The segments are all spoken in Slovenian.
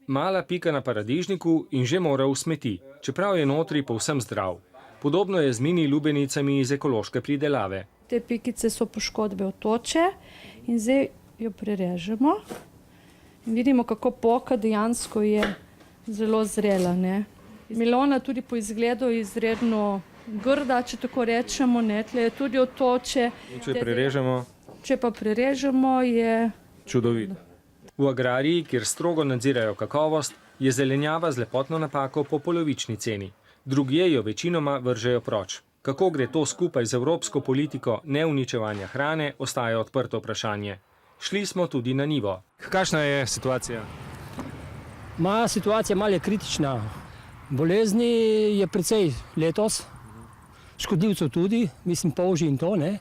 Mala pika na paradižniku in že mora v smeti, čeprav je notri povsem zdrav. Podobno je z mini lubenicami iz ekološke pridelave. Te pikice so poškodbe od toče in zdaj jo prerežemo. In vidimo, kako poka dejansko je zelo zrela. Ne? Melona tudi po izgledu je izredno grda, če tako rečemo, ne? Tle je tudi od toče. Če pa prerežemo, je čudovito. V agrariji, kjer strogo nadzirajo kakovost, je zelenjava z lepotno napako po polovični ceni. Drugje jo večinoma vržejo proč. Kako gre to skupaj z evropsko politiko neuničevanja hrane, ostaja odprto vprašanje. Šli smo tudi na njivo. Kakšna je situacija? Situacija malo je kritična. Bolezni je precej letos, škodljivcev tudi, mislim polži in to, ne.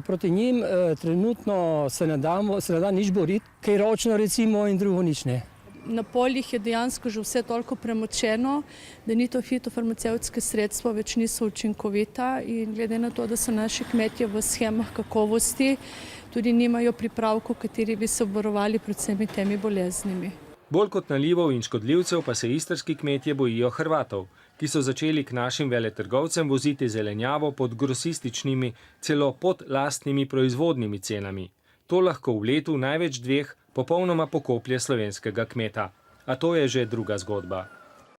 Proti njim trenutno se ne da nič boriti, kaj ročno recimo in drugo nič ne. Na poljih je dejansko že vse toliko premočeno, da ni to fitofarmacevtske sredstva več niso učinkovita in glede na to, da so naši kmetje v shemah kakovosti, tudi nimajo pripravkov, kateri bi se obvarovali pred vsemi temi boleznimi. Bolj kot nalivov in škodljivcev pa se istrski kmetje bojijo Hrvatov, ki so začeli k našim veletrgovcem voziti zelenjavo pod grosističnimi, celo pod lastnimi proizvodnimi cenami. To lahko v letu največ 2 popolnoma pokoplje slovenskega kmeta. A to je že druga zgodba.